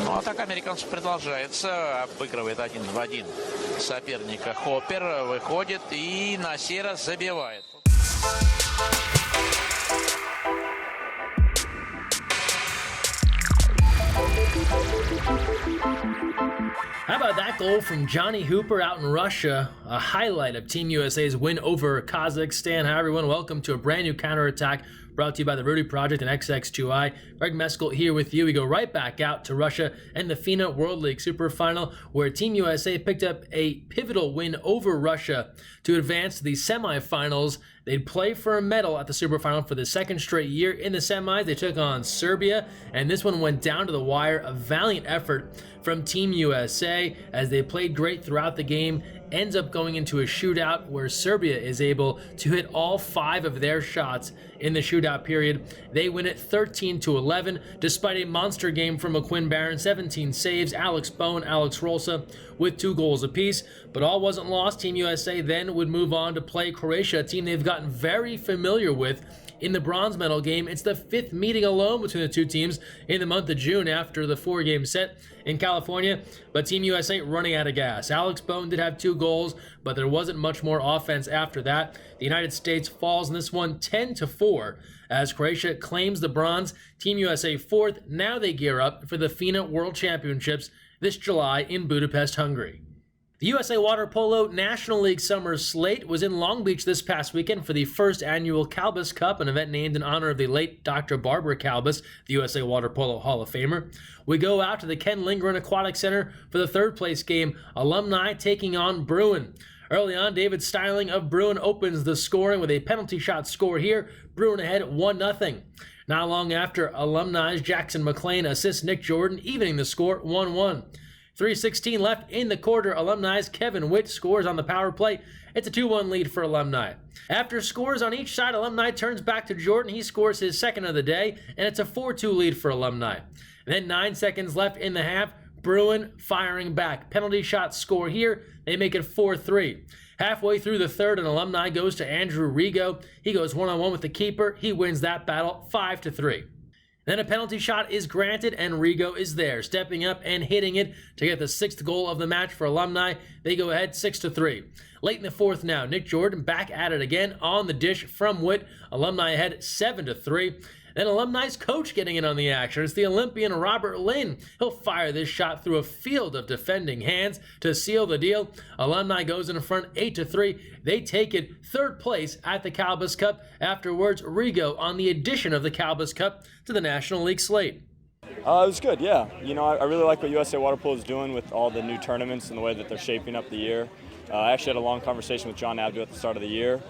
Ну, атака американцев продолжается. Обыгрывает 1 в 1 соперника. Хоппер выходит и на сей раз забивает. How about that goal from Johnny Hooper out in Russia? A highlight of Team USA's win over Kazakhstan. Hi everyone, welcome to a brand new counterattack brought to you by the Rudy Project and XX2I. Greg Mescall here with you. We go right back out to Russia and the FINA World League Super Final, where Team USA picked up a pivotal win over Russia to advance to the semifinals. They'd play for a medal at the Super Final for the second straight year. In the semis, they took on Serbia, and this one went down to the wire. A valiant effort from Team USA as they played great throughout the game. Ends up going into a shootout where Serbia is able to hit all 5 of their shots in the shootout period. They win it 13-11, despite a monster game from McQuinn Barron, 17 saves, Alex Bone, Alex Rolsa with 2 goals apiece. But all wasn't lost. Team USA then would move on to play Croatia, a team they've gotten very familiar with in the bronze medal game. It's the 5th meeting alone between the two teams in the month of June after the 4-game set in California, but Team USA running out of gas. Alex Bone did have 2 goals, but there wasn't much more offense after that. The United States falls in this one 10-4 as Croatia claims the bronze. Team USA 4th. Now they gear up for the FINA World Championships this July in Budapest, Hungary. The USA Water Polo National League Summer Slate was in Long Beach this past weekend for the first annual Kalbus Cup, an event named in honor of the late Dr. Barbara Kalbus, the USA Water Polo Hall of Famer. We go out to the Ken Lindgren Aquatic Center for the 3rd place game, Alumni taking on Bruin. Early on, David Styling of Bruin opens the scoring with a penalty shot score here. Bruin ahead 1-0. Not long after, Alumni's Jackson McLean assists Nick Jordan, evening the score 1-1. 3:16 left in the quarter. Alumni's Kevin Witt scores on the power play. It's a 2-1 lead for Alumni. After scores on each side, Alumni turns back to Jordan. He scores his 2nd of the day, and it's a 4-2 lead for Alumni. And then 9 seconds left in the half. Bruin firing back. Penalty shot score here. They make it 4-3. Halfway through the 3rd, an Alumni goes to Andrew Rigo. He goes 1-on-1 with the keeper. He wins that battle 5-3. Then a penalty shot is granted, and Rigo is there, stepping up and hitting it to get the 6th goal of the match for Alumni. They go ahead 6-3. Late in the 4th now, Nick Jordan back at it again on the dish from Witt. Alumni ahead 7-3. Then Alumni's coach getting in on the action. It's the Olympian Robert Lynn. He'll fire this shot through a field of defending hands to seal the deal. Alumni goes in front 8-3. They take it 3rd place at the Kalbus Cup. Afterwards, Rigo on the addition of the Kalbus Cup to the National League slate. It was good, yeah. You know, I really like what USA Water Polo is doing with all the new tournaments and the way that they're shaping up the year. I actually had a long conversation with John Abdu at the start of the year,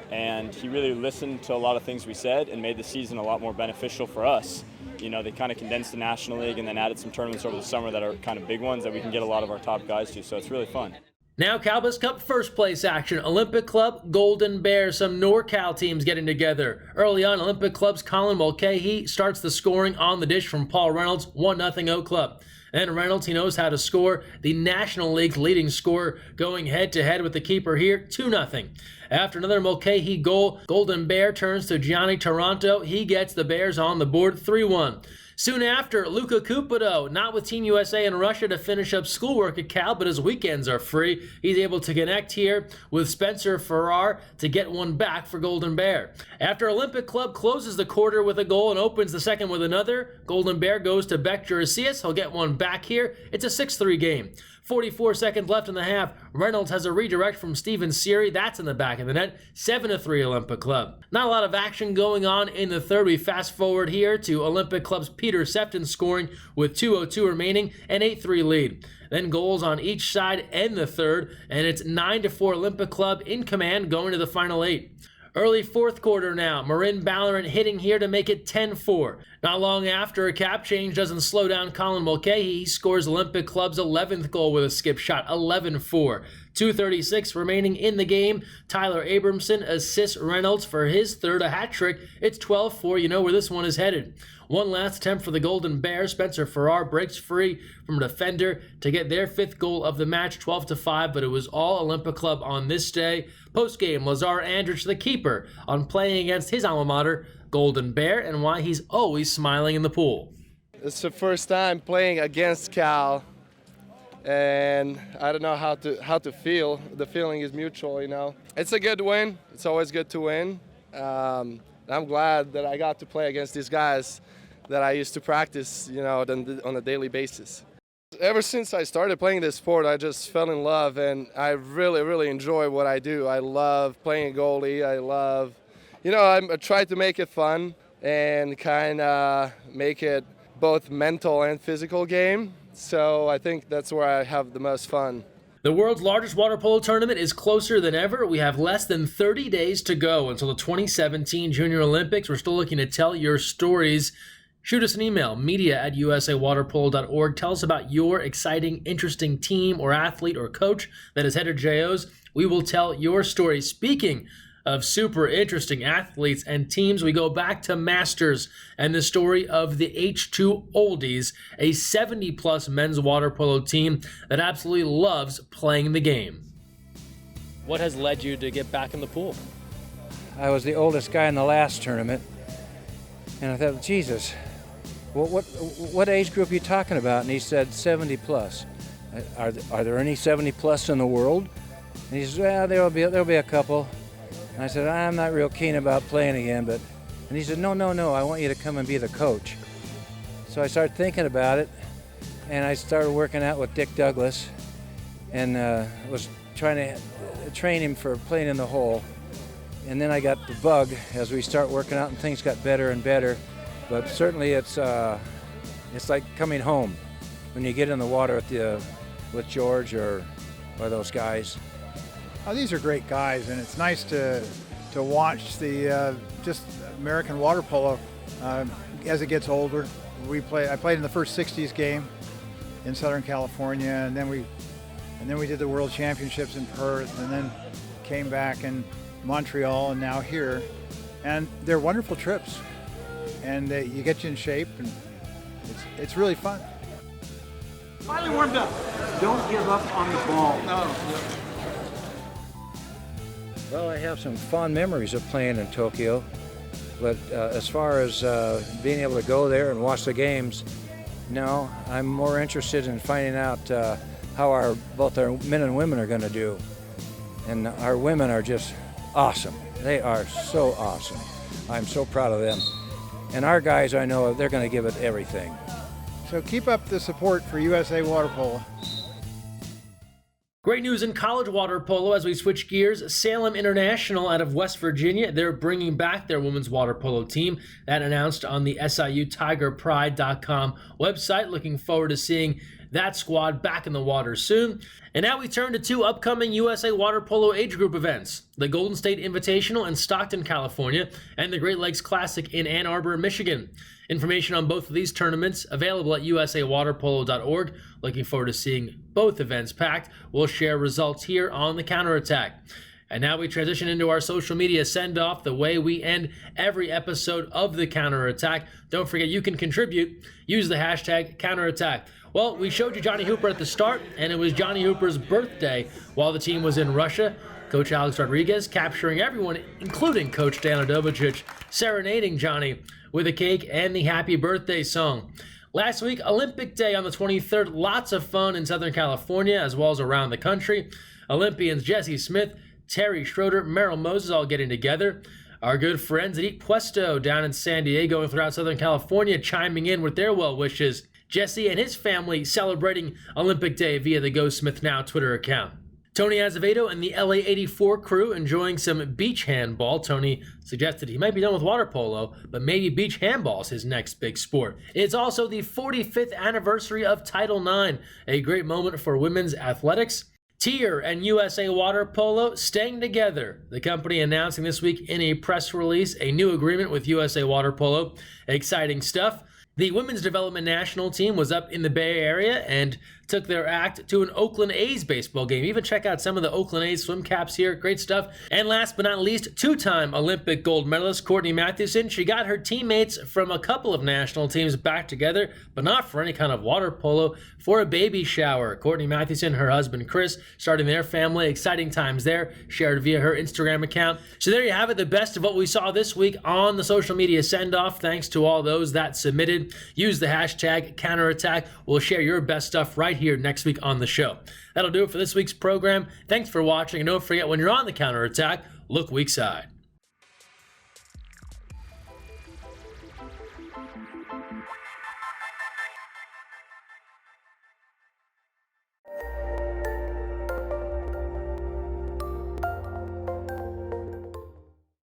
and he really listened to a lot of things we said and made the season a lot more beneficial for us. You know, they kind of condensed the National League and then added some tournaments over the summer that are kind of big ones that we can get a lot of our top guys to, so it's really fun. Now Kalbus Cup 1st place action. Olympic Club, Golden Bear, some NorCal teams getting together. Early on, Olympic Club's Colin Mulcahy starts the scoring on the dish from Paul Reynolds, 1-0 Oak Club. And Reynolds, he knows how to score. The National League's leading scorer going head-to-head with the keeper here, 2-0. After another Mulcahy goal, Golden Bear turns to Gianni Taranto. He gets the Bears on the board, 3-1. Soon after, Luca Cupido, not with Team USA in Russia to finish up schoolwork at Cal, but his weekends are free. He's able to connect here with Spencer Farrar to get one back for Golden Bear. After Olympic Club closes the quarter with a goal and opens the second with another, Golden Bear goes to Beck Jurasias. He'll get one back here. It's a 6-3 game. 44 seconds left in the half. Reynolds has a redirect from Steven Seary. That's in the back of the net. 7-3 Olympic Club. Not a lot of action going on in the 3rd. We fast forward here to Olympic Club's Peter Sefton scoring with 2:02 remaining, an 8-3 lead. Then goals on each side end the 3rd, and it's 9-4 Olympic Club in command going to the final 8. Early 4th quarter now. Marin Ballarin hitting here to make it 10-4. Not long after, a cap change doesn't slow down Colin Mulcahy. He scores Olympic Club's 11th goal with a skip shot, 11-4. 2:36 remaining in the game. Tyler Abramson assists Reynolds for his 3rd, a hat trick. It's 12-4. You know where this one is headed. One last attempt for the Golden Bears. Spencer Farrar breaks free from a defender to get their 5th goal of the match, 12-5, but it was all Olympic Club on this day. Post-game, Lazar Andrich, the keeper, on playing against his alma mater, Golden Bear, and why he's always smiling in the pool. It's the first time playing against Cal, and I don't know how to feel. The feeling is mutual, you know. It's a good win. It's always good to win. I'm glad that I got to play against these guys that I used to practice, you know, on a daily basis. Ever since I started playing this sport, I just fell in love, and I really, really enjoy what I do. I love playing goalie. I love, you know, I try to make it fun and kind of make it both mental and physical game. So I think that's where I have the most fun. The world's largest water polo tournament is closer than ever. We have less than 30 days to go until the 2017 Junior Olympics. We're still looking to tell your stories. Shoot us an email, media@usawaterpolo.org. Tell us about your exciting, interesting team or athlete or coach that is headed JOs. We will tell your story. Speaking of super interesting athletes and teams, we go back to Masters and the story of the H2 Oldies, a 70-plus men's water polo team that absolutely loves playing the game. What has led you to get back in the pool? I was the oldest guy in the last tournament, and I thought, Jesus, what age group are you talking about? And he said 70 plus. Are there any 70 plus in the world? And he says, well, there'll be a couple. And I said, I'm not real keen about playing again, and he said, no, I want you to come and be the coach. So I started thinking about it, and I started working out with Dick Douglas, and was trying to train him for playing in the hole. And then I got the bug as we start working out, and things got better and better. But certainly it's like coming home when you get in the water with George or those guys. Oh, these are great guys, and it's nice to watch the just American water polo as it gets older. I played in the first 60s game in Southern California, and then we did the World Championships in Perth, and then came back in Montreal, and now here. And they're wonderful trips, and you get you in shape, and it's really fun. Finally warmed up. Don't give up on the ball. No. Well, I have some fond memories of playing in Tokyo, but as far as being able to go there and watch the games, no, I'm more interested in finding out how both our men and women are going to do. And our women are just awesome. They are so awesome. I'm so proud of them. And our guys, I know they're going to give it everything. So keep up the support for USA Water Polo. Great news in college water polo as we switch gears. Salem International out of West Virginia, they're bringing back their women's water polo team. That announced on the SIUTigerPride.com website. Looking forward to seeing that squad back in the water soon. And now we turn to two upcoming USA Water Polo age group events, the Golden State Invitational in Stockton, California, and the Great Lakes Classic in Ann Arbor, Michigan. Information on both of these tournaments available at usawaterpolo.org. Looking forward to seeing both events packed. We'll share results here on the Counterattack. And now we transition into our social media send-off, the way we end every episode of the Counterattack. Don't forget, you can contribute. Use the hashtag Counterattack. Well, we showed you Johnny Hooper at the start, and it was Johnny Hooper's birthday while the team was in Russia. Coach Alex Rodriguez capturing everyone, including Coach Dan Odovicic, serenading Johnny with a cake and the happy birthday song. Last week, Olympic Day on the 23rd, lots of fun in Southern California as well as around the country. Olympians Jesse Smith, Terry Schroeder, Merrill Moses all getting together. Our good friends at Eat Puesto down in San Diego and throughout Southern California chiming in with their well wishes. Jesse and his family celebrating Olympic Day via the Go Smith Now Twitter account. Tony Azevedo and the LA 84 crew enjoying some beach handball. Tony suggested he might be done with water polo, but maybe beach handball is his next big sport. It's also the 45th anniversary of Title IX, a great moment for women's athletics. Tier and USA Water Polo staying together. The company announcing this week in a press release a new agreement with USA Water Polo. Exciting stuff. The women's development national team was up in the Bay Area and took their act to an Oakland A's baseball game. Even check out some of the Oakland A's swim caps here. Great stuff. And last but not least, two-time Olympic gold medalist Courtney Mathewson. She got her teammates from a couple of national teams back together, but not for any kind of water polo, for a baby shower. Courtney Mathewson, her husband Chris, starting their family. Exciting times there, shared via her Instagram account. So there you have it, the best of what we saw this week on the social media send-off. Thanks to all those that submitted. quickly. Use the hashtag counterattack. We'll share your best stuff right here next week on the show. That'll do it for this week's program. Thanks for watching, and don't forget, when you're on the counterattack, look weak side.